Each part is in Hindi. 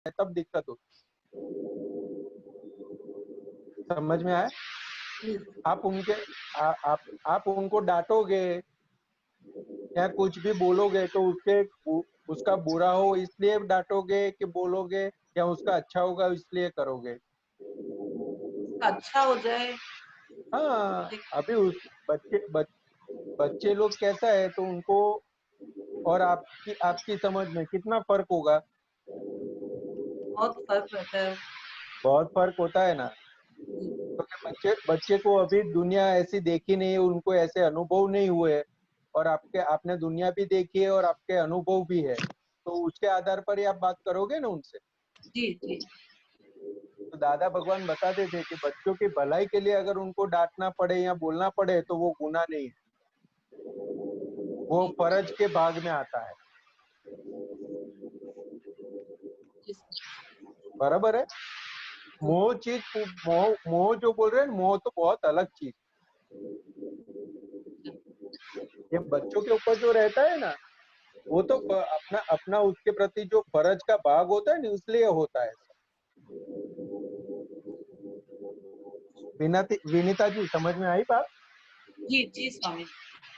है तब दिक्कत होती है। समझ में आया? आप उनके आप उनको डांटोगे या कुछ भी बोलोगे तो उसका बुरा हो इसलिए डांटोगे कि बोलोगे, या उसका अच्छा होगा इसलिए करोगे? अच्छा हो जाए। हाँ, अभी उस बच्चे लोग कैसा है तो उनको और आपकी समझ में कितना फर्क होगा? बहुत फर्क रहता है। बहुत फर्क होता है ना। क्योंकि बच्चे बच्चे को अभी दुनिया ऐसी देखी नहीं है, उनको ऐसे अनुभव नहीं हुए, और आपने दुनिया भी देखी है और आपके अनुभव भी है, तो उसके आधार पर ही आप बात करोगे ना उनसे। जी जी। तो दादा भगवान बताते थे कि बच्चों की भलाई के लिए अगर उनको डांटना पड़े या बोलना पड़े तो वो गुनाह नहीं है, वो फर्ज के भाग में आता है। बराबर है। मोह जो बोल रहे हैं, मोह तो बहुत अलग चीज। ये बच्चों के ऊपर जो रहता है ना, वो तो अपना अपना उसके प्रति जो फर्ज का भाग होता है ना, इसलिए होता है। विनीता जी, समझ में आई बात? जी जी स्वामी।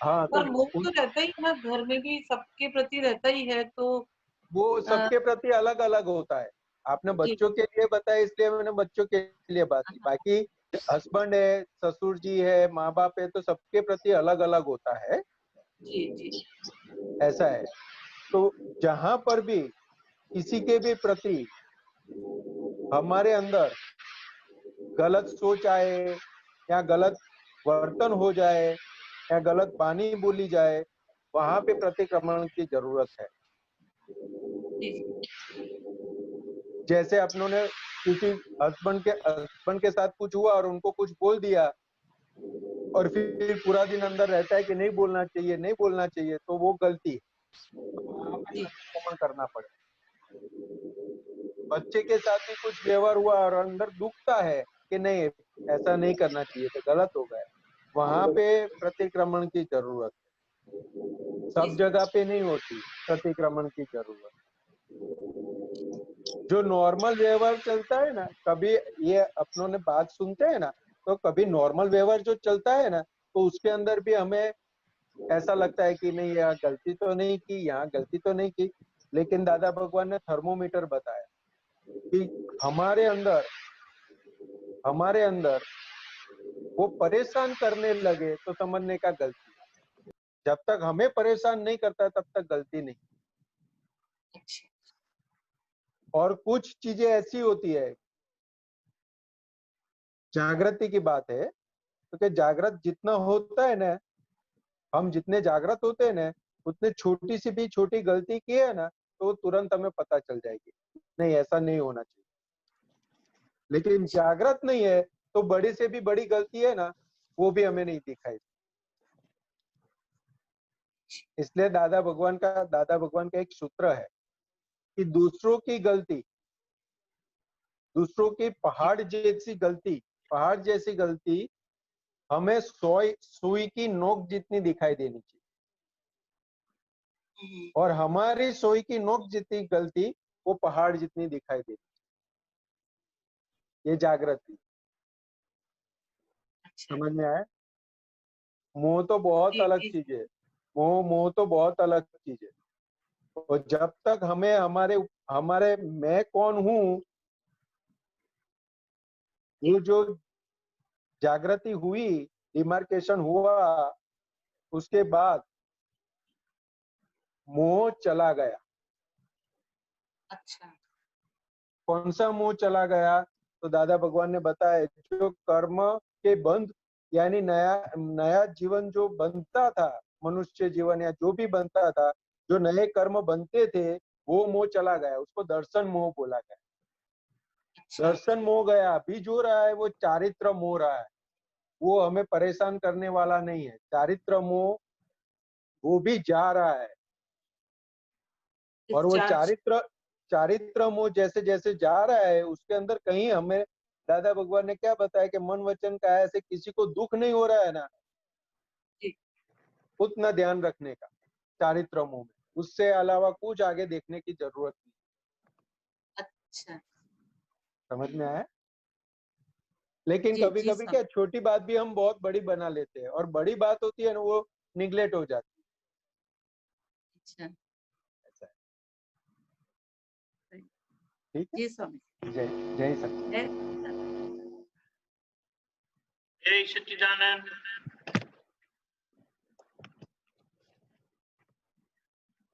हाँ, तो पर मोह तो रहता ही ना, घर में भी सबके प्रति रहता ही है, तो वो सबके प्रति अलग अलग होता है। आपने जी बच्चों के लिए बताया इसलिए मैंने बच्चों के लिए बात की, बाकी हस्बैंड है, ससुर जी है, माँ बाप है, तो सबके प्रति अलग अलग होता है। जी जी। ऐसा है। तो जहां पर भी किसी के भी प्रति हमारे अंदर गलत सोच आए या गलत वर्तन हो जाए या गलत वाणी बोली जाए, वहां पे प्रतिक्रमण की जरूरत है। जैसे अपनों ने किसी हस्बैंड के साथ कुछ हुआ और उनको कुछ बोल दिया, और फिर पूरा दिन अंदर रहता है कि नहीं बोलना चाहिए, नहीं बोलना चाहिए, तो वो गलती है। तो वहां पे जी प्रतिक्रमण करना पड़े। बच्चे के साथ भी कुछ व्यवहार हुआ और अंदर दुखता है कि नहीं, ऐसा नहीं करना चाहिए, तो गलत हो गया, वहां पे प्रतिक्रमण की जरूरत है। सब जगह पे नहीं होती प्रतिक्रमण की जरूरत। जो नॉर्मल व्यवहार चलता है ना, कभी ये अपनों ने बात सुनते हैं ना, तो कभी नॉर्मल व्यवहार जो चलता है ना, तो उसके अंदर भी हमें ऐसा लगता है कि नहीं, यहाँ गलती तो नहीं की, यहाँ गलती तो नहीं की। लेकिन दादा भगवान ने थर्मोमीटर बताया कि हमारे अंदर वो परेशान करने लगे तो समझने का गलती। जब तक हमें परेशान नहीं करता तब तक गलती नहीं। और कुछ चीजें ऐसी होती है, जागृति की बात है, क्योंकि जागृत जितना होता है ना, हम जितने जागृत होते हैं ना, उतने छोटी सी भी छोटी गलती की है ना, तो तुरंत हमें पता चल जाएगी, नहीं ऐसा नहीं होना चाहिए। लेकिन जागृत नहीं है तो बड़ी से भी बड़ी गलती है ना, वो भी हमें नहीं दिखाई। इसलिए दादा भगवान का एक सूत्र है कि दूसरों की पहाड़ जैसी गलती हमें सुई की नोक जितनी दिखाई देनी चाहिए, और हमारी सुई की नोक जितनी गलती वो पहाड़ जितनी दिखाई देनी चाहिए। ये जागृति। समझ में आया? मोह तो बहुत जी अलग जी। चीज है। मोह तो बहुत अलग चीज है। और जब तक हमें हमारे हमारे मैं कौन हूँ, वो जो जागृति हुई, डिमार्केशन हुआ, उसके बाद मोह चला गया। अच्छा। कौन सा मोह चला गया? तो दादा भगवान ने बताया, जो कर्म के बंध, यानी नया नया जीवन जो बनता था, मनुष्य जीवन या जो भी बनता था, जो नए कर्म बनते थे, वो मोह चला गया, उसको दर्शन मोह बोला गया। दर्शन मोह गया। अभी जो रहा है वो चारित्र मोह रहा है, वो हमें परेशान करने वाला नहीं है। चारित्र मोह वो भी जा रहा है, और वो डिस्चार्ज। चारित्र मोह जैसे जैसे जा रहा है, उसके अंदर कहीं हमें दादा भगवान ने क्या बताया कि मन वचन काया से किसी को दुख नहीं हो रहा है ना, उतना ध्यान रखने का चारित्र मोह में। उससे अलावा कुछ आगे देखने की जरूरत नहीं। अच्छा समझ में आया? लेकिन जी कभी जी कभी सब क्या छोटी बात भी हम बहुत बड़ी बना लेते हैं, और बड़ी बात होती है ना वो निगलेक्ट हो जाती अच्छा है। ऐसा है। ठीक जी स्वामी है, जय जय सच्चिदानंद। जय जय सच्चिदानंद।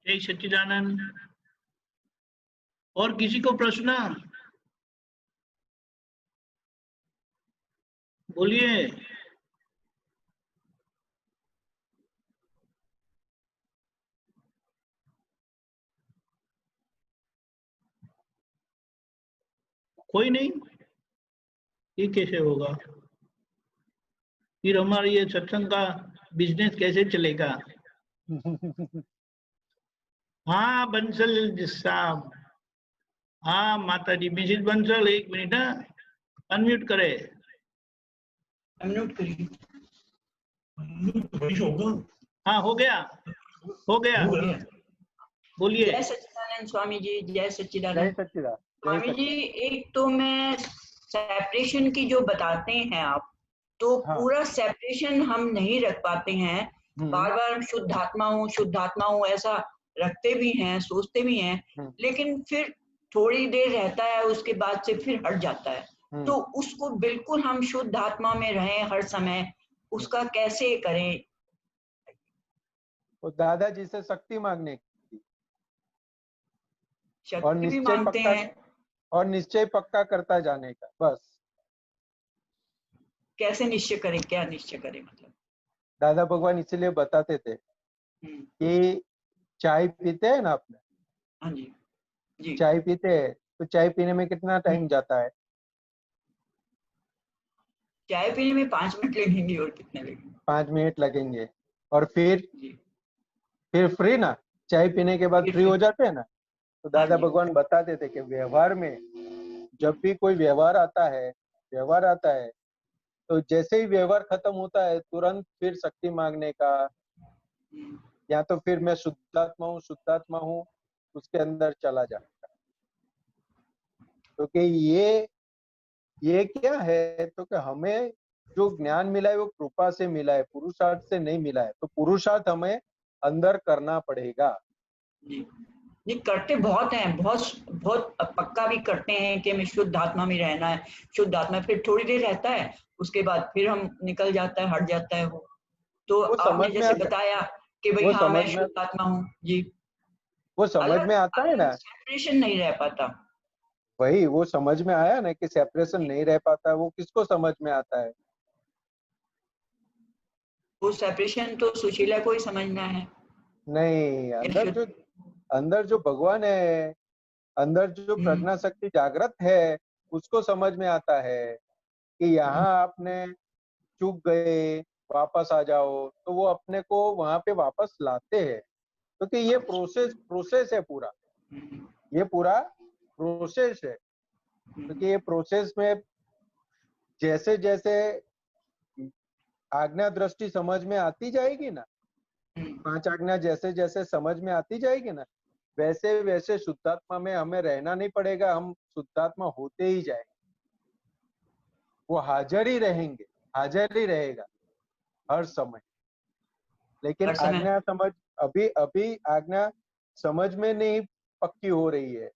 जय सच्चिदानंद। और किसी को प्रश्न? बोलिए। कोई नहीं? ये कैसे होगा? फिर हमारी ये सत्संग का बिजनेस कैसे चलेगा? हाँ बंसल साहब, हाँ माता जी, मिसिज बंसल एक मिनट ना, अनम्यूट करे। अनम्यूट करिए। होगा? हाँ हो गया, हो गया, हो गया। बोलिए। जय सच्चिदानंद स्वामी जी, जय जय सच्चिदानंद सच्चिदानंद। जय स्वामी जी। सच्चिदानंद। एक तो मैं सेपरेशन की जो बताते हैं आप, तो हाँ। पूरा सेपरेशन हम नहीं रख पाते हैं। हम्म। बार बार शुद्धात्मा हूँ ऐसा रखते भी हैं, सोचते भी हैं, लेकिन फिर थोड़ी देर रहता है, उसके बाद से फिर हट जाता है। तो उसको बिल्कुल हम शुद्ध आत्मा में रहें हर समय, उसका कैसे करें? वो दादाजी से शक्ति मांगने की, और शक्ति भी निश्चय मांगते पक्का, हैं। और निश्चय पक्का करता जाने का, बस। कैसे निश्चय करें, क्या निश्चय करें मतलब? दादा भगवान इसलिए बताते थे कि चाय पीते हैं ना आपने, हाँ जी जी। चाय पीते हैं तो चाय पीने में कितना टाइम जाता है? चाय पीने में 5 मिनट लगेंगे, और कितने लगेंगे? 5 मिनट लगेंगे। और फिर जी फ्री ना, चाय पीने के बाद फ्री हो जाते हैं ना। तो दादा हाँ जी। भगवान बताते थे कि व्यवहार में जब भी कोई व्यवहार आता है, तो जैसे ही व्यवहार खत्म होता है तुरंत फिर शक्ति मांगने का, या तो फिर मैं शुद्धात्मा हूँ उसके अंदर चला जाने का। क्योंकि ये क्या है, तो कि हमें जो ज्ञान मिला है वो कृपा से मिला है, पुरुषार्थ से नहीं मिला है। तो पुरुषार्थ हमें अंदर करना पड़ेगा। जी जी, करते बहुत हैं, बहुत बहुत पक्का भी करते हैं कि हमें शुद्ध आत्मा में रहना है, शुद्ध आत्मा। फिर थोड़ी देर रहता है, उसके बाद फिर हम निकल जाता है, हट जाता है वो। तो वो आपने समझ में जैसे आता है, बताया कि भाई वो हाँ मैं समझ में शुद्ध आत्मा हूँ जी, वो समझ अलग में आता है अलग ना। सेपरेशन नहीं रह पाता। वही वो समझ में आया ना कि सेपरेशन नहीं रह पाता। वो किसको समझ में आता है? वो सेपरेशन तो सुशीला को ही समझना है। नहीं, अंदर जो भगवान है, अंदर जो प्रज्ञा शक्ति जागृत है, उसको समझ में आता है कि यहाँ आपने चूक गए, वापस आ जाओ। तो वो अपने को वहां पे वापस लाते हैं। क्योंकि ये प्रोसेस है पूरा, ये पूरा प्रोसेस है। क्योंकि ये प्रोसेस में जैसे जैसे आज्ञा दृष्टि समझ में आती जाएगी ना, 5 आज्ञा जैसे जैसे समझ में आती जाएगी ना, वैसे वैसे शुद्धात्मा में हमें रहना नहीं पड़ेगा, हम शुद्धात्मा होते ही जाएंगे। वो हाजिर ही रहेंगे, हाजिर ही रहेगा हर समय। लेकिन हर समय। आज्ञा समझ अभी आज्ञा समझ में नहीं पक्की हो रही है।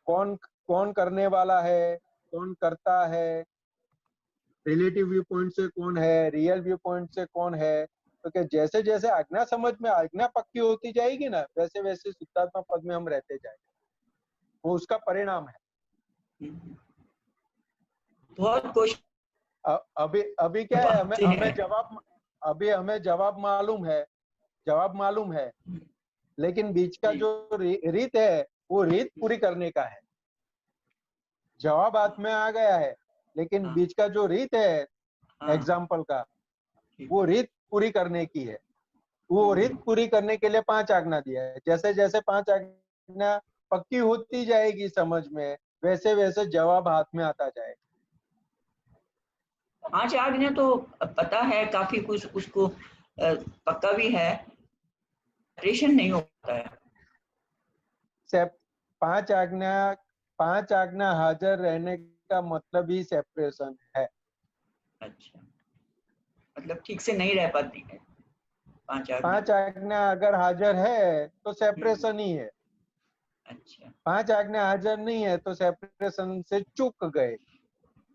कौन कौन करने वाला है, कौन करता है, रिलेटिव व्यू पॉइंट से कौन है, रियल व्यू पॉइंट से कौन है। तो जैसे जैसे आज्ञा समझ में, आज्ञा पक्की होती जाएगी ना, वैसे वैसे शुद्धात्मा पद में हम रहते जाएंगे। वो उसका परिणाम है। बहुत कोशिश अभी क्या है, हमें जवाब मालूम है, लेकिन बीच का जो रीत है वो रीत पूरी करने का है। जवाब हाथ में आ गया है, लेकिन बीच का जो रीत है एग्जाम्पल का, वो रीत पूरी करने की है। वो रीत पूरी करने के लिए 5 आज्ञा दिया है। जैसे जैसे 5 आज्ञा पक्की होती जाएगी समझ में, वैसे वैसे जवाब हाथ में आता जाएगा। 5 आज्ञा तो पता है, काफी कुछ उसको पक्का भी है, सेपरेशन नहीं हो पाता है। 5 आज्ञा 5 आज्ञा हाजिर रहने का मतलब ही सेपरेशन है। अच्छा, मतलब ठीक से नहीं रह पाती है 5 आज्ञा। 5 आज्ञा अगर हाजिर है तो सेपरेशन ही है। अच्छा 5 आज्ञा हाजिर नहीं है तो सेपरेशन से चूक गए।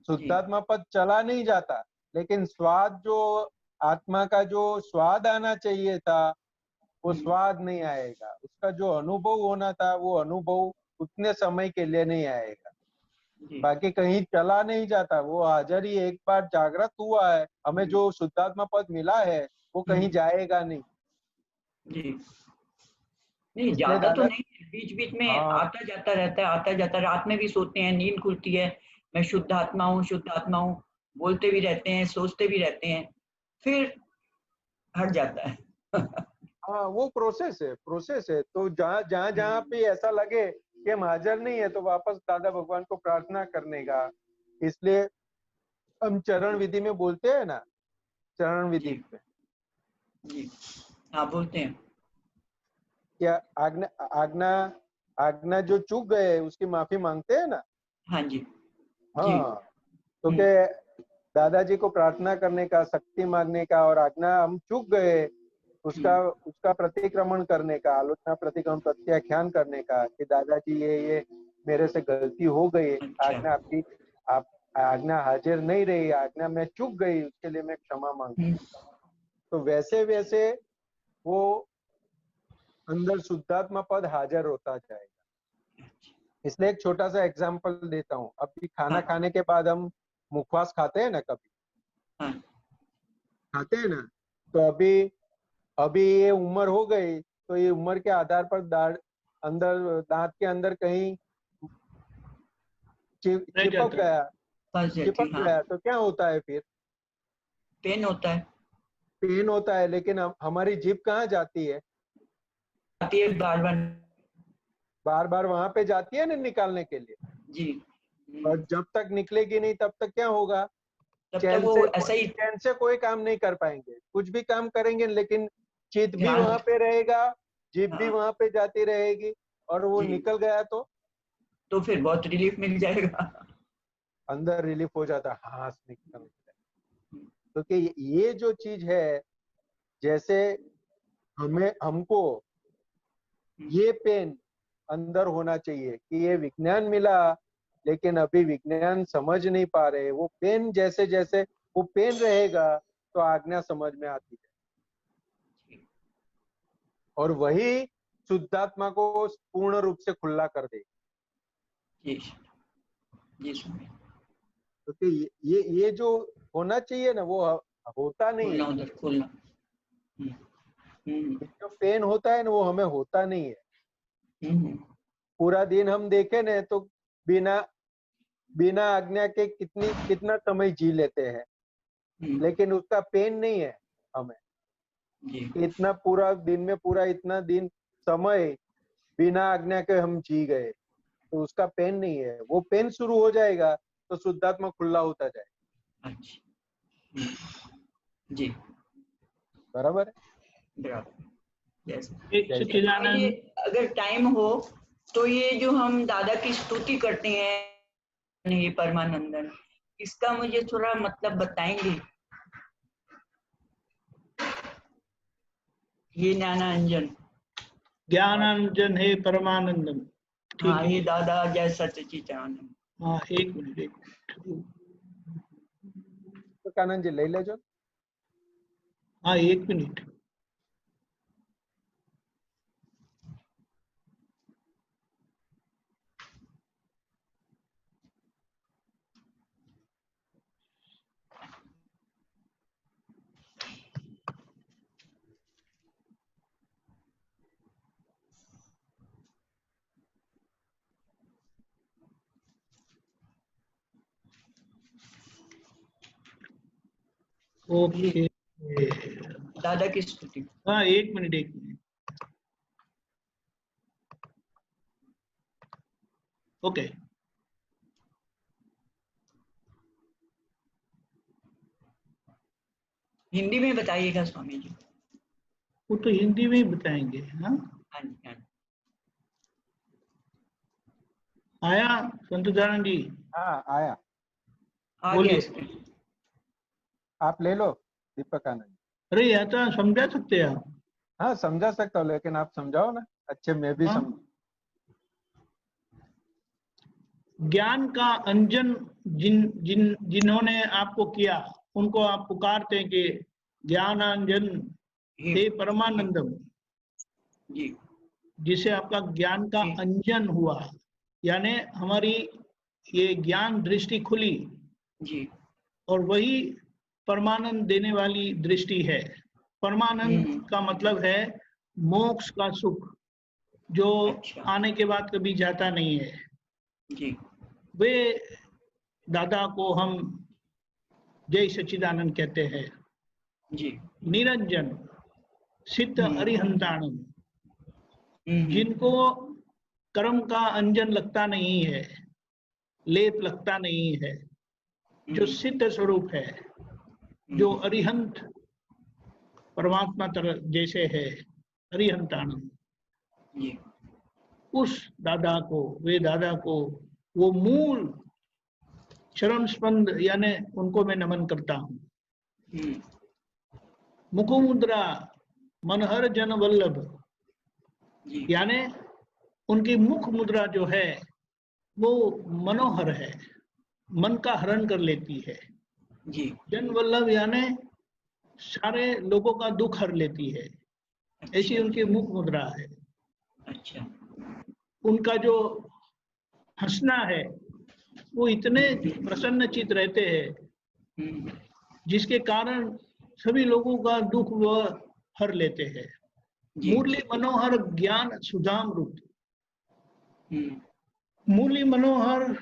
शुद्धात्मा पद चला नहीं जाता, लेकिन स्वाद जो आत्मा का जो स्वाद आना चाहिए था वो स्वाद नहीं आएगा। उसका जो अनुभव होना था वो अनुभव उतने समय के लिए नहीं आएगा। जी। बाकी कहीं चला नहीं जाता, वो हाजिर ही एक बार जागृत हुआ है। हमें जो शुद्धात्मा पद मिला है वो कहीं जाएगा नहीं। जी नहीं इसलिए जाता तो दादा नहीं है, बीच बीच में हाँ आता जाता रहता है, आता जाता। रात में भी सोते हैं, नींद खुलती है, मैं शुद्ध आत्मा हूँ, शुद्ध आत्मा हूँ, बोलते भी रहते हैं, सोचते भी रहते हैं, फिर हट जाता है। हाँ, वो प्रोसेस है। तो जहाँ जहाँ जहाँ पे ऐसा लगे कि हम हाजिर नहीं है तो वापस दादा भगवान को प्रार्थना करने का। इसलिए हम चरण विधि में बोलते हैं ना, चरण विधि जी। में जी हाँ बोलते हैं। क्या आज्ञा आज्ञा आज्ञा जो चूक गए उसकी माफी मांगते हैं ना। हाँ जी। जी। हाँ, तो क्या दादाजी को प्रार्थना करने का, शक्ति मांगने का और आज्ञा हम चूक गए उसका उसका प्रतिक्रमण करने का, आलोचना प्रतिक्रमण प्रत्याख्यान करने का कि दादाजी ये मेरे से गलती हो गई, अच्छा। आज्ञा आपकी आप आज्ञा हाजिर नहीं रही, आज्ञा मैं चूक गई, उसके लिए मैं क्षमा मांगता हूँ। तो वैसे वैसे वो अंदर शुद्धात्मा पद हाजिर होता जाएगा। इसलिए एक छोटा सा एग्जांपल देता हूँ। अभी खाना हाँ। खाने के बाद हम मुखवास खाते हैं ना, कभी हाँ। खाते हैं ना, तो अभी अभी ये उम्र हो गई तो ये उम्र के आधार पर दांत के अंदर कहीं चिपक गया, फंस जाती। हाँ तो क्या होता है फिर? पेन होता है, पेन होता है, लेकिन हमारी जीभ कहाँ जाती है? आती है बार बार। बार बार वहां पे जाती है ना निकालने के लिए। जी। और जब तक निकलेगी नहीं तब तक क्या होगा? तब तक वो ऐसा ही चैन से कोई काम नहीं कर पाएंगे, कुछ भी काम करेंगे लेकिन चित्त भी ध्यान। वहां पे रहेगा, जीभ भी हाँ वहां पे जाती रहेगी, और वो जी, निकल गया तो फिर बहुत रिलीफ मिल जाएगा। अंदर रिलीफ हो जाता है, हाँ निकल गया। तो कि ये जो चीज है, जैसे हमको ये पेन अंदर होना चाहिए कि ये विज्ञान मिला, लेकिन अभी विज्ञान समझ नहीं पा रहे। वो पेन जैसे जैसे वो पेन रहेगा तो आज्ञा समझ में आती है, और वही शुद्धात्मा को पूर्ण रूप से खुला कर देगी। जी जी स्वामी। क्योंकि ये जो होना चाहिए ना वो होता नहीं खोलना है। उधर खोलना। ये जो पेन होता है ना वो हमें होता नहीं है। पूरा दिन हम देखें ना तो बिना बिना आज्ञा के कितना समय जी लेते हैं, लेकिन उसका पेन नहीं है हमें। इतना पूरा दिन में पूरा इतना दिन समय बिना आज्ञा के हम जी गए तो उसका पेन नहीं है। वो पेन शुरू हो जाएगा तो शुद्धात्मा खुला होता जाएगा। अच्छा जी बराबर है। बराबर। यस। सच्चिदानंद अगर टाइम हो तो ये जो हम दादा की स्तुति करते हैं, ये परमानंदन, इसका मुझे थोड़ा मतलब बताएंगे? ये ज्ञानांजन, ज्ञानांजन है परमानंदम। ठीक हाँ है। ये दादा जय सच्चिदानंद। हाँ एक मिनट। तो कानन जी ले लेजो। हाँ एक मिनट। ओके दादा की स्तुति। हाँ एक मिनट। ओके हिंदी में बताइएगा स्वामी जी। वो तो हिंदी में ही बताएंगे। हाँ हाँ जी हाँ। आया संतोषानंद जी? हाँ आया, आ बोलिए। गया स्क्रीन। आप ले लो दीपक आनंद। अरे यह तो समझा सकते हैं आप। हाँ समझा सकता हूँ, लेकिन आप समझाओ ना, अच्छे मैं भी हाँ? समझ। ज्ञान का अंजन जिन्होंने आपको किया उनको आप पुकारते हैं कि ज्ञानांजन हे परमानंदम। जी जिसे आपका ज्ञान का जी। अंजन हुआ, यानी हमारी ये ज्ञान दृष्टि खुली, जी और वही परमानंद देने वाली दृष्टि है। परमानंद का मतलब है मोक्ष का सुख, जो अच्छा। आने के बाद कभी जाता नहीं है। जी वे दादा को हम जय सच्चिदानंद कहते हैं। जी। निरंजन सिद्ध अरिहंताणम, जिनको कर्म का अंजन लगता नहीं है, लेप लगता नहीं है, जो सिद्ध स्वरूप है, जो अरिहंत परमात्मा तरह जैसे है, अरिहंताणम, जी उस दादा को, वे दादा को, वो मूल चरण स्पंद यानी उनको मैं नमन करता हूँ। मुखमुद्रा मनहर जन वल्लभ, जी यानी उनकी मुख मुद्रा जो है वो मनोहर है, मन का हरण कर लेती है। जी। जन वल्लभ यानी सारे लोगों का दुख हर लेती है, ऐसी अच्छा उनकी मुख मुद्रा है। अच्छा। उनका जो हंसना है वो इतने प्रसन्नचित रहते हैं, जिसके कारण सभी लोगों का दुख वह हर लेते हैं। जी। मुरली मनोहर ज्ञान सुधाम रूप, हम्म मुरली मनोहर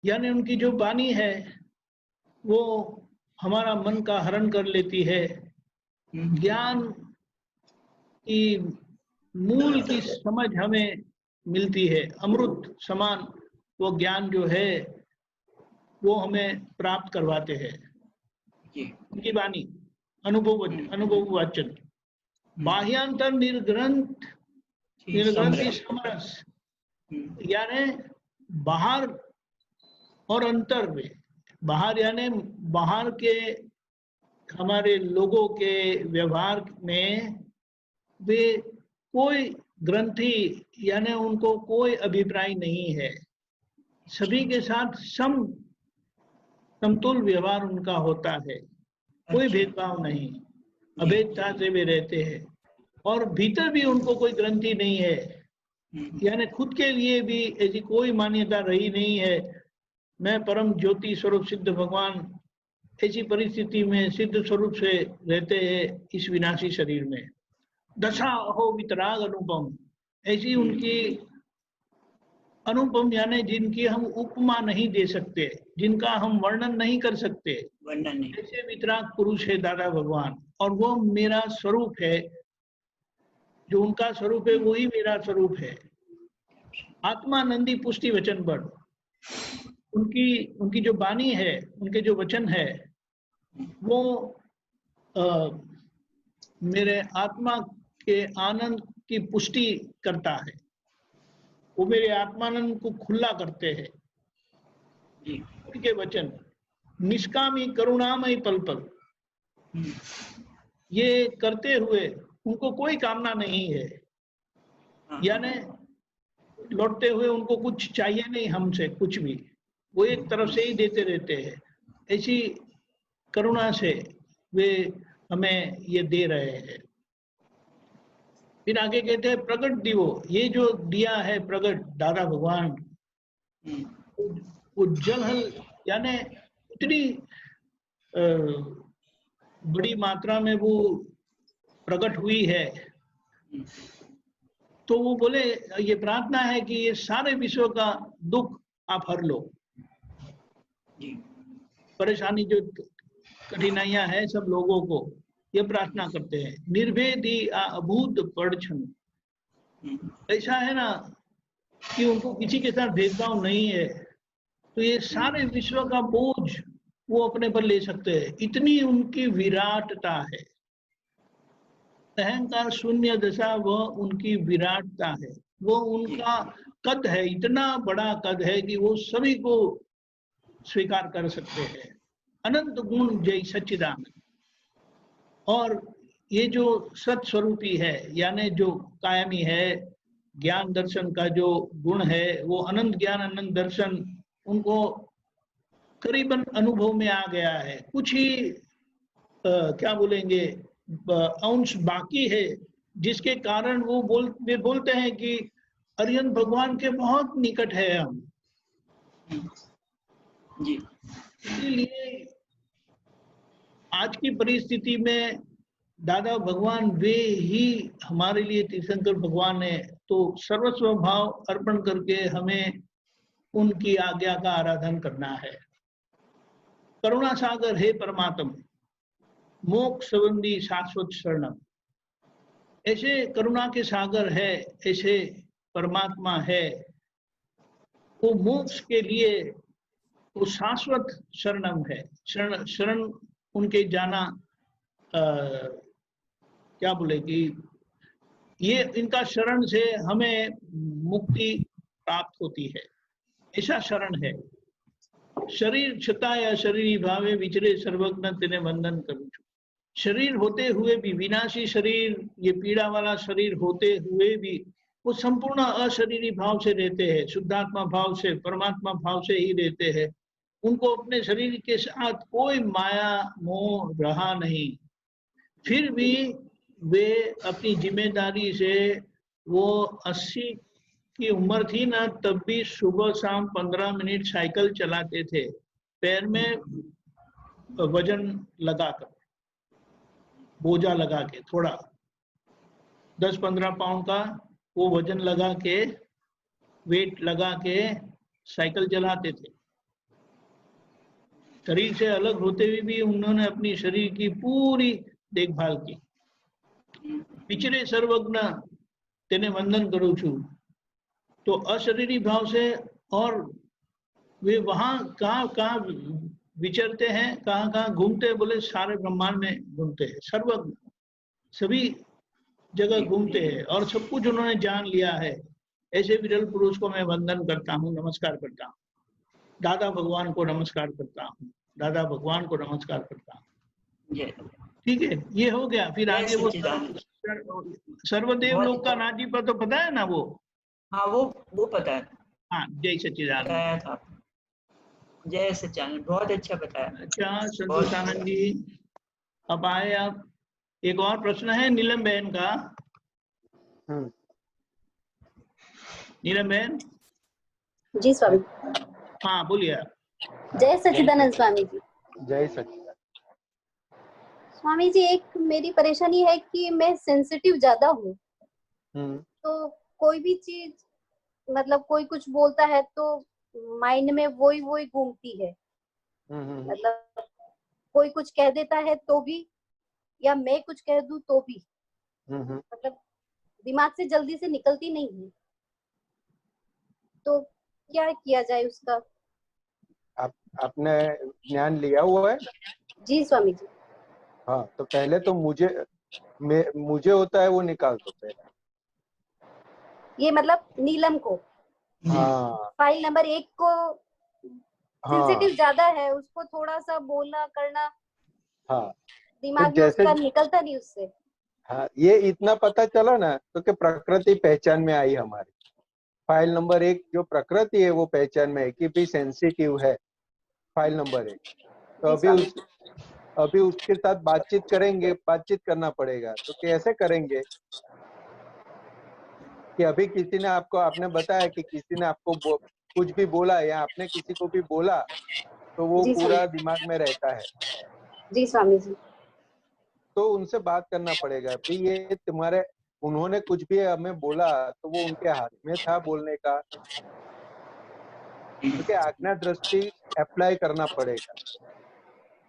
यानी उनकी जो वाणी है वो हमारा मन का हरण कर लेती है। ज्ञान की मूल की समझ हमें मिलती है, अमृत समान वो ज्ञान जो है वो हमें प्राप्त करवाते हैं। जी उनकी वाणी अनुभव वाचन, बाह्यांतर निर्ग्रंथ निर्ग्रंथि समरस, यानी बाहर और अंतर में, बाहर यानी बाहर के हमारे लोगों के व्यवहार में वे कोई ग्रंथि यानी उनको कोई अभिप्राय नहीं है, सभी के साथ समतुल व्यवहार उनका होता है, कोई भेदभाव नहीं, अभेदता से वे रहते हैं। और भीतर भी उनको कोई ग्रंथि नहीं है, यानी खुद के लिए भी ऐसी कोई मान्यता रही नहीं है मैं परम ज्योति स्वरूप सिद्ध भगवान ऐसी परिस्थिति में सिद्ध स्वरूप से रहते हैं इस विनाशी शरीर में। दशा हो वितराग अनुपम, ऐसी उनकी अनुपम यानी जिनकी हम उपमा नहीं दे सकते, जिनका हम वर्णन नहीं कर सकते, वर्णन नहीं। ऐसे वितराग पुरुष है दादा भगवान। और वो मेरा स्वरूप है, जो उनका स्वरूप है वही मेरा स्वरूप है। आत्मानंदी पुष्टि वचन बड़, उनकी जो वाणी है, उनके जो वचन है वो मेरे आत्मा के आनंद की पुष्टि करता है, वो मेरे आत्मानंद को खुला करते हैं। उनके वचन निष्कामी करुणामय पल पल, ये करते हुए उनको कोई कामना नहीं है, यानी लौटते हुए उनको कुछ चाहिए नहीं हमसे, कुछ भी वो एक तरफ से ही देते रहते हैं। ऐसी करुणा से वे हमें ये दे रहे हैं। फिर आगे कहते हैं प्रकट दिवो, ये जो दिया है प्रकट दादा भगवान, उज्जवल यानी इतनी बड़ी मात्रा में वो प्रकट हुई है, तो वो बोले ये प्रार्थना है कि ये सारे विश्व का दुख आप हर लो, परेशानी जो कठिनाइयां है सब लोगों को, ये प्रार्थना करते हैं। निर्भेदी अभूत पड़छन, ऐसा है ना कि उनको किसी के साथ भेदभाव नहीं है, तो ये सारे विश्व का बोझ वो अपने पर ले सकते हैं, इतनी उनकी विराटता है। अहंकार शून्य दशा वह उनकी विराटता है, वो उनका कद है, इतना बड़ा कद है कि वो सभी को स्वीकार कर सकते हैं। अनंत गुण जय सच्चिदानंद। और ये जो सत स्वरूपी है, यानी जो कायमी है, ज्ञान दर्शन का जो गुण है, वो अनंत ज्ञान अनंत दर्शन उनको करीबन अनुभव में आ गया है। कुछ ही क्या बोलेंगे अंश बाकी है, जिसके कारण वो बोलते हैं कि अरिहंत भगवान के बहुत निकट है हम जी। इसलिए आज की परिस्थिति में दादा भगवान वे ही हमारे लिए तीर्थंकर भगवान है। तो सर्वस्व भाव अर्पण करके हमें उनकी आज्ञा का आराधन करना है। करुणा सागर हे परमात्म, मोक्ष संबंधी शाश्वत शरणम। ऐसे करुणा के सागर है, ऐसे परमात्मा है, वो मोक्ष के लिए वो शाश्वत शरणम है। शरण उनके जाना क्या बोले कि ये इनका शरण से हमें मुक्ति प्राप्त होती है, ऐसा शरण है। शरीर छता या शरीर भावे विचरे सर्वज्ञ तेने वंदन करूं छू। शरीर होते हुए भी, विनाशी शरीर, ये पीड़ा वाला शरीर होते हुए भी वो संपूर्ण अशरीरी भाव से रहते हैं, शुद्धात्मा भाव से, परमात्मा भाव से ही रहते हैं। उनको अपने शरीर के साथ कोई माया मोह रहा नहीं, फिर भी वे अपनी जिम्मेदारी से, वो 80 की उम्र थी ना, तब भी सुबह शाम 15 मिनट साइकिल चलाते थे, पैर में वजन लगाकर, बोझा लगा के, थोड़ा 10-15 पाउंड का वो वजन लगा के, वेट लगा के साइकिल चलाते थे। शरीर से अलग होते हुए भी उन्होंने अपनी शरीर की पूरी देखभाल की। विचरे सर्वज्ञ तेने वंदन करूं छू। तो अशरीरी भाव से, और वे वहां कहाँ विचरते हैं, कहाँ घूमते हैं, बोले सारे ब्रह्मांड में घूमते हैं, सर्वज्ञ सभी जगह घूमते हैं और सब कुछ उन्होंने जान लिया है। ऐसे विरल पुरुष को मैं वंदन करता हूँ, नमस्कार करता हूँ। दादा भगवान को नमस्कार करता हूँ, दादा भगवान को नमस्कार करता हूँ। ठीक है, ये हो गया। फिर आगे वो सर्वदेव लोक का नाजीपा तो पता है ना वो? हाँ, वो पता है। हाँ, जय सच्चिदानंद। जय सच्चिदानंद, बहुत अच्छा बताया। अच्छा संतोष आनंद जी, अब आए आप। एक और प्रश्न है नीलम बहन का। नीलम बहन जी स्वामी। हाँ बोलिए। जय सच्चिदानंद स्वामी जी। जय सच्चिदानंद स्वामी जी, एक मेरी परेशानी है कि मैं सेंसिटिव ज्यादा हूँ। तो कोई भी चीज, मतलब कोई कुछ बोलता है तो माइंड में वही घूमती है। मतलब कोई कुछ कह देता है तो भी, या मैं कुछ कह दूं तो भी, मतलब दिमाग से जल्दी से निकलती नहीं है। तो क्या किया जाए उसका? आपने ज्ञान लिया हुआ है? जी स्वामी जी। हाँ, तो पहले तो मुझे होता है वो निकाल दो पहले। ये मतलब नीलम को, हाँ, फाइल नंबर 1 को सेंसिटिव ज्यादा है, उसको थोड़ा सा बोलना करना, हाँ, दिमाग में उसका निकलता नहीं उससे। हाँ, ये इतना पता चला ना तो कि प्रकृति पहचान में आई हमारी। फाइल नंबर 1 जो प्रकृति है वो पहचान में है कि भी सेंसिटिव है, फाइल नंबर 1। तो अभी उसके साथ बातचीत करेंगे, बातचीत करना पड़ेगा। तो कैसे करेंगे कि अभी किसी ने आपने बताया कि किसी ने आपको कुछ भी बोला या आपने किसी को भी बोला तो वो पूरा दिमाग में रहता है। जी स्वामी जी। तो उनसे बात करना पड़ेगा भी ये उन्होंने कुछ भी हमें बोला तो वो उनके हाथ में था बोलने का, क्योंकि आज्ञा दृष्टि अप्लाई करना पड़ेगा।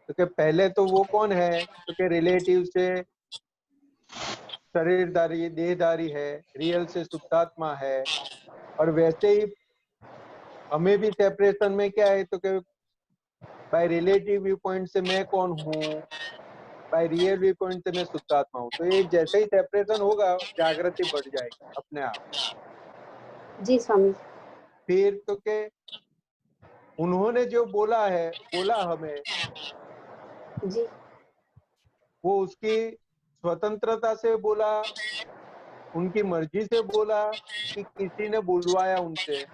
क्योंकि पहले तो वो कौन है, क्योंकि रिलेटिव से शरीरधारी देहधारी है, रियल से शुद्धात्मा है। और वैसे ही हमें भी सेपरेशन में क्या है, तो कि बाय रिलेटिव व्यू पॉइंट से मैं कौन हूँ, बाय रियल व्यू पॉइंट से मैं शुद्धात्मा हूँ। तो ये जैसे ही सेपरेशन होगा जागृति बढ़ जाएगी अपने आप। जी स्वामी। फिर तो के उन्होंने जो बोला हमें, जी वो उसकी स्वतंत्रता से बोला, उनकी मर्जी से बोला कि किसी ने बुलवाया उनसे?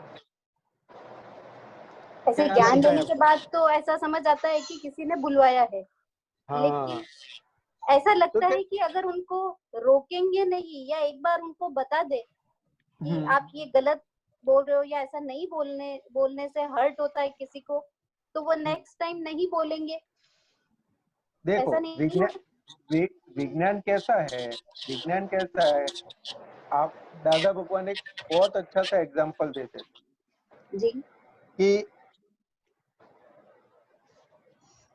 ऐसे क्या ज्ञान लगता है देने के आपको? बाद तो ऐसा समझ आता है कि किसी ने बुलवाया है, हाँ, लेकिन ऐसा तो लगता क्या? है कि अगर उनको रोकेंगे नहीं या एक बार उनको बता दे कि आप ये गलत बोल रहे हो या ऐसा नहीं बोलने से हर्ट होता है किसी को, तो वो नेक्स्ट टाइम नहीं बोलेंगे। देखो, ऐसा नहीं विज्ञान होता। विज्ञान कैसा है, विज्ञान कैसा है, आप दादा भगवान एक बहुत अच्छा सा एग्जाम्पल देते थे जी कि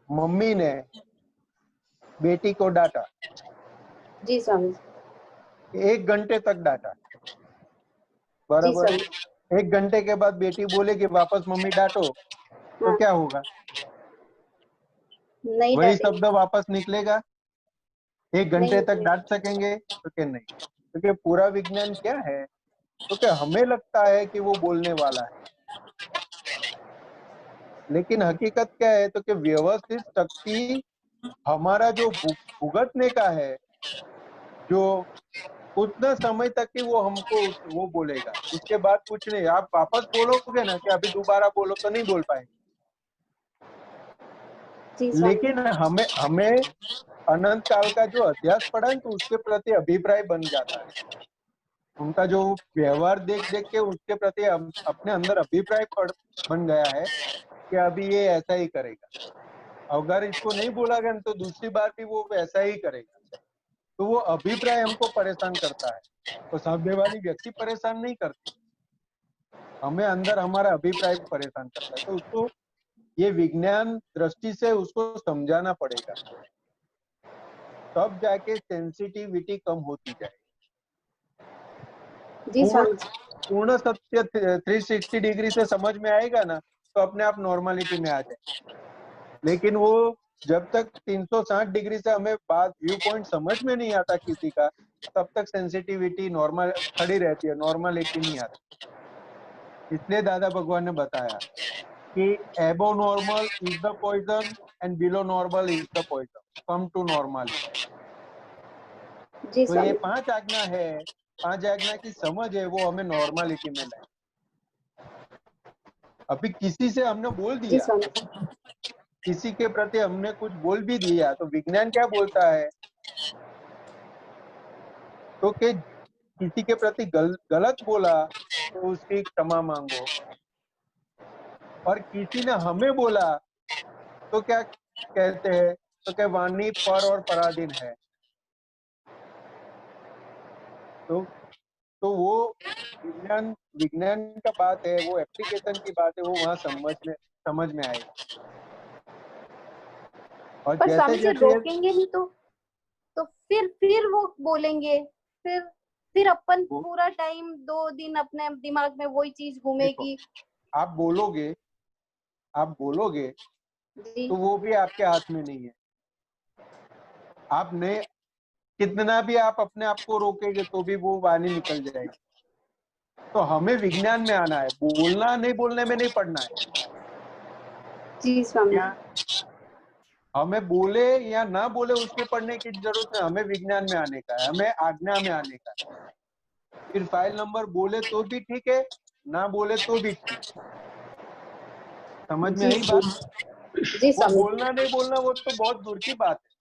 मम्मी ने बेटी को डांटा, जी स्वामी। 1 घंटे तक डांटा, जी बराबर। स्वामी। 1 घंटे के बाद बेटी बोलेगी वापस मम्मी डांटो, तो हाँ, क्या होगा? नहीं वही डांटेंगे। शब्द वापस निकलेगा? 1 घंटे नहीं तक डांट सकेंगे? तो क्या नहीं। तो क्या पूरा विज्ञान क्या है, तो क्या हमें लगता है कि वो बोलने वाला है, लेकिन हकीकत क्या है, तो कि व्यवस्थित शक्ति हमारा जो भुगतने का है, जो उतना समय तक ही वो हमको वो बोलेगा, उसके बाद कुछ नहीं। आप वापस बोलोगे ना कि अभी दोबारा बोलो, तो नहीं बोल पाएंगे। जी स्वामी। लेकिन हमें हमें अनंत काल का जो अध्यास पढ़ा है, तो उसके प्रति अभिप्राय बन जाता है। उनका जो व्यवहार देख देख के उसके प्रति अपने अंदर अभिप्राय बन गया है कि अभी ये ऐसा ही करेगा। अगर इसको नहीं बोला गया तो दूसरी बार भी वो ऐसा ही करेगा। तो वो अभिप्राय हमको परेशान करता है, तो सामने वाली व्यक्ति परेशान नहीं करती, हमें अंदर हमारा अभिप्राय परेशान करता है। तो उसको ये विज्ञान दृष्टि से उसको समझाना पड़ेगा, तब जाके सेंसिटिविटी कम होती जाए। जी पूर्ण स्वामी। पूर्ण सत्य 360 डिग्री से समझ में आएगा ना, तो अपने आप नॉर्मलिटी में आ जाए। लेकिन वो जब तक 360 डिग्री से हमें बात व्यू पॉइंट समझ में नहीं आता किसी का, तब तक सेंसिटिविटी नॉर्मल खड़ी रहती है, नॉर्मलिटी नहीं आती। इसलिए दादा भगवान ने बताया कि above normal is the poison and below normal is the poison, come to normality. जी तो ये स्वामी। 5 आज्ञा है, 5 आज्ञा की समझ है, वो हमें नॉर्मलिटी में लाए। अभी किसी से हमने बोल जी दिया, स्वामी। किसी के प्रति हमने कुछ बोल भी दिया, तो विज्ञान क्या बोलता है, तो कि किसी के प्रति गलत बोला तो उसकी क्षमा मांगो, और किसी ने हमें बोला तो क्या कहते हैं, तो क्या वाणी पर और पराधीन है। तो वो विज्ञान विज्ञान का बात है, वो एप्लीकेशन की बात है, वो वहां समझ में आएगा। और पर जैसे स्वामी जी जैसे रोकेंगे नहीं तो फिर वो बोलेंगे, फिर फिर अपन वो पूरा टाइम 2 दिन अपने दिमाग में वही चीज देखो, घूमेगी। आप बोलोगे जी तो वो भी आपके हाथ में नहीं है। आपने कितना भी आप अपने आप को रोकेंगे तो भी वो वाणी निकल जाएगी। तो हमें विज्ञान में आना है, बोलना नहीं, बोलने में नहीं पड़ना है। जी स्वामी। क्या हमें बोले या ना बोले उसमें पढ़ने की जरूरत नहीं, हमें विज्ञान में आने का है, हमें आज्ञा में आने का है। फिर फाइल नंबर बोले तो भी ठीक है, ना बोले तो भी ठीक। समझ में जी आई बात? स्वामी। जी वो स्वामी। बोलना नहीं बोलना वो तो बहुत दूर की बात है,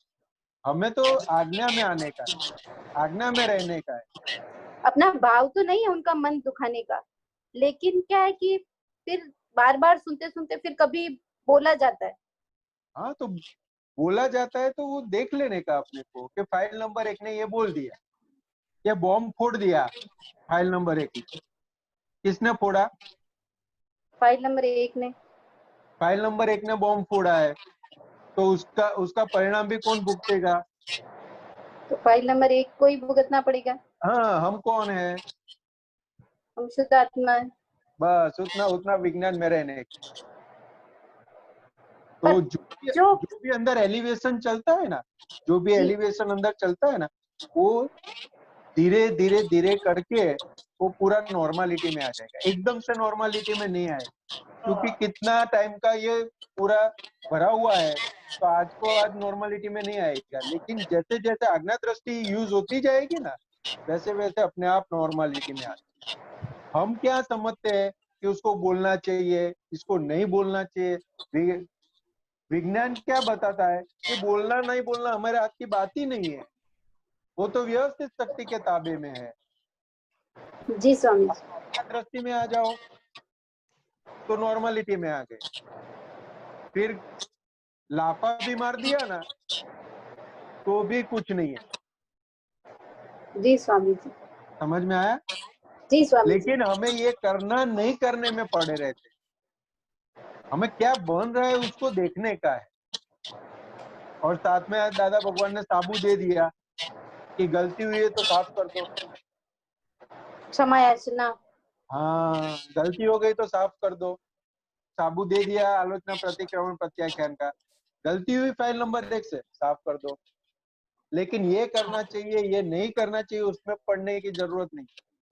हमें तो आज्ञा में आने का है, आज्ञा में रहने का है। अपना भाव तो नहीं है उनका मन दुखाने का, लेकिन क्या है कि फिर बार बार सुनते सुनते फिर कभी बोला जाता है। हाँ, तो बोला जाता है तो वो देख लेने का अपने को कि फाइल नंबर 1 ने ये बोल दिया, ये बॉम्ब फोड़ दिया। फाइल नंबर 1 ने किसने फोड़ा? फाइल नंबर 1 ने। फाइल नंबर 1 ने बॉम्ब फोड़ा है, तो उसका परिणाम भी कौन भुगतेगा? तो फाइल नंबर 1 को ही भुगतना पड़ेगा। हाँ, हम कौन है? हम शुद्ध आत्मा है। बस उतना उतना विज्ञान में रहने का। पर तो जो जो भी अंदर एलिवेशन चलता है ना, जो भी जी एलिवेशन अंदर चलता है ना, वो धीरे धीरे धीरे करके वो पूरा नॉर्मलिटी में आ जाएगा। एकदम से नॉर्मलिटी में नहीं आएगा, क्योंकि कितना टाइम का ये पूरा भरा हुआ है, तो आज को आज नॉर्मलिटी में नहीं आएगा। लेकिन जैसे जैसे आज्ञा दृष्टि यूज होती जाएगी ना, वैसे वैसे अपने आप नॉर्मलिटी में आ जाएगा। हम क्या समझते हैं कि उसको बोलना चाहिए, इसको नहीं बोलना चाहिए। विज्ञान क्या बताता है कि बोलना नहीं बोलना हमारे हाथ की बात ही नहीं है, वो तो व्यवस्थित शक्ति के ताबे में है। जी स्वामी। दृष्टि में आ जाओ तो नॉर्मलिटी में आ गए। फिर लाफा भी मार दिया ना तो भी कुछ नहीं है। जी स्वामी जी। समझ में आया? जी स्वामी। लेकिन हमें ये करना नहीं करने में पड़े रहते, हमें क्या बन रहा है उसको देखने का है। और साथ में दादा भगवान ने साबू दे दिया कि गलती हुई है तो साफ कर दो, क्षमा याचना। हाँ, गलती हो गई तो साफ कर दो। साबू दे दिया आलोचना प्रतिक्रमण प्रत्याख्यान का, गलती हुई फाइल नंबर 1 से साफ कर दो। लेकिन ये करना चाहिए ये नहीं करना चाहिए उसमें पढ़ने की जरूरत नहीं,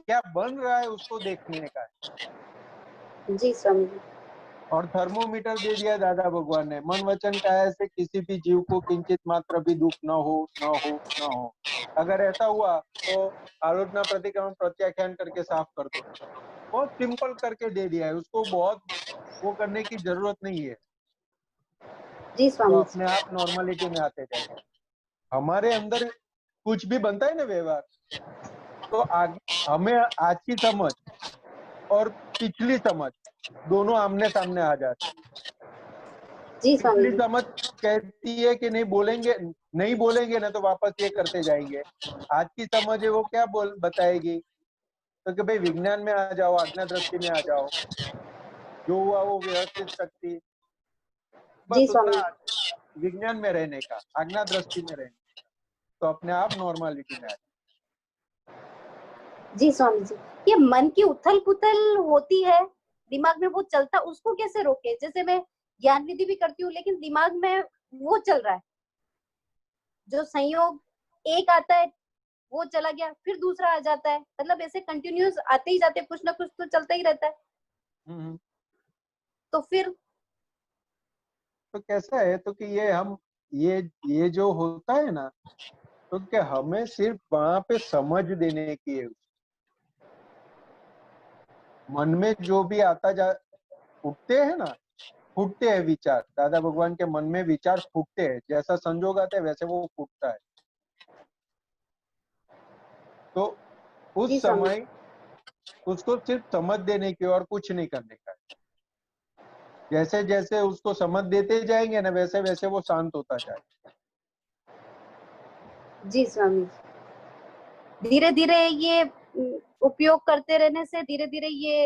क्या बन रहा है उसको देखने का है। जी स्वामी जी। और थर्मोमीटर दे दिया दादा भगवान ने, मन वचन काया से किसी भी जीव को किंचित मात्र भी दुख न हो न हो न हो। अगर ऐसा हुआ तो आलोचना प्रतिक्रमण प्रत्याख्यान करके साफ कर दो। बहुत सिंपल करके दे दिया है, उसको बहुत वो करने की जरूरत नहीं है। जी स्वामी तो अपने आप नॉर्मलिटी में आते जाएंगे। हमारे अंदर कुछ भी बनता है ना व्यवहार, तो हमें आज की समझ और पिछली समझ दोनों आमने सामने आ जाती है। जी स्वामी पिछली समझ कहती है कि नहीं बोलेंगे ना तो वापस ये करते जाएंगे। आज की समझ है वो क्या बताएगी, तो कि भाई विज्ञान में आ जाओ, आज्ञा दृष्टि में आ जाओ, जो हुआ वो व्यवस्थित शक्ति, जी बस स्वामी। उतना विज्ञान में रहने का, आज्ञा दृष्टि में रहने का, तो अपने आप नॉर्मलिटी में आ जाए। जी स्वामी जी। ये मन की उथल पुथल होती है, दिमाग में वो चलता, उसको कैसे रोके? जैसे मैं ज्ञान विधि भी करती हूँ लेकिन दिमाग में वो चल रहा है, जो संयोग एक आता है वो चला गया, फिर दूसरा आ जाता है, मतलब ऐसे कंटिन्यूस आते ही जाते, कुछ ना कुछ तो चलता ही रहता है। तो फिर तो कैसा है, तो कि ये हम ये जो होता है ना, तो क्या हमें सिर्फ वहां पे समझ देने की है। मन में जो भी आता जा उठते हैं ना, फूटते हैं विचार, दादा भगवान के मन में विचार फूटते हैं, जैसा संजोग आता है वैसे वो फूटता है। तो उस समय उसको सिर्फ समझ देने की और कुछ नहीं करने का है। जैसे जैसे उसको समझ देते जाएंगे ना, वैसे वैसे वो शांत होता जाएगा। जी स्वामी, धीरे धीरे ये उपयोग करते रहने से धीरे धीरे ये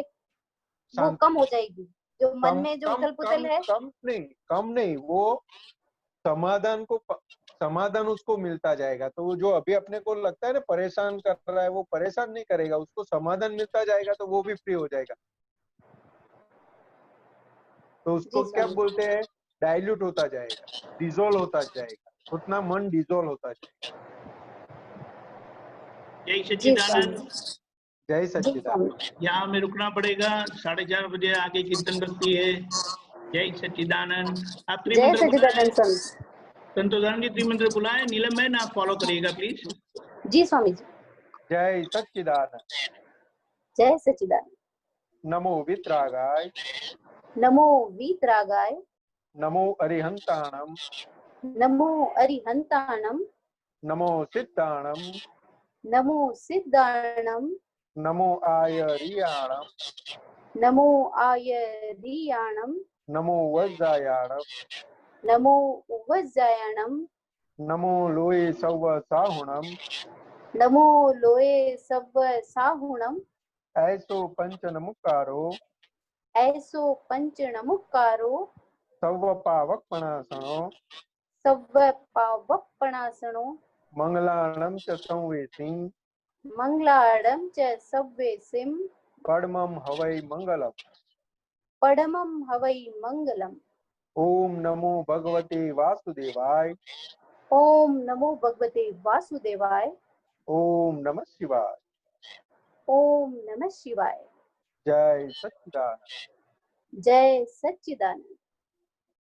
वो कम हो जाएगी, जो मन में जो उथल पुथल है। कम नहीं, वो समाधान उसको मिलता जाएगा। तो वो जो अभी अपने को लगता है ना परेशान कर रहा है, वो परेशान नहीं करेगा, उसको समाधान मिलता जाएगा तो वो भी फ्री हो जाएगा। तो उसको क्या बोलते हैं, डाइल्यूट होता जाएगा, डिजोल्व होता जाएगा, उतना मन डिजोल्व होता जाएगा। जय सच्चिदानंद। जय सच्चिदानंद। यहाँ में रुकना पड़ेगा, 4:30 बजे आगे कीर्तन बजती है। जय सच्चिदानंद। आप त्रिमंत्र संतोषानंद जी त्रिमंत्र बुलाए, नीलम मैन आप फॉलो करिएगा प्लीज। जी स्वामी जी। जय सच्चिदानंद। जय सच्चिदानंद। नमो वितरागाय। नमो वीतरागाय। नमो अरिहंताणम। नमो अरिहंताणम। नमो सिद्धाणम। नमो सिद्धाणम। नमो आयरियाणम। नमो आयरियाणम। नमो वज्रायाणम। नमो वज्रायाणम। नमो लोये सव्व साहुणम। नमो लोये सव्व साहुणम। ऐसो पंचनमुकारो। ऐसो पंचनमुकारो। सव्व पावकपणासनो। सव्व पावकपणासनो। मंगलाणम च संवेसिं। मंगलाणम च संवेसिं। परमं हवै मंगलम। परमं हवै मंगलम। ओम नमो भगवते वासुदेवाय। ओम नमो भगवते वासुदेवाय। ओम नमः शिवाय। ओम नमः शिवाय। जय सच्चिदानंद। जय सच्चिदानंद।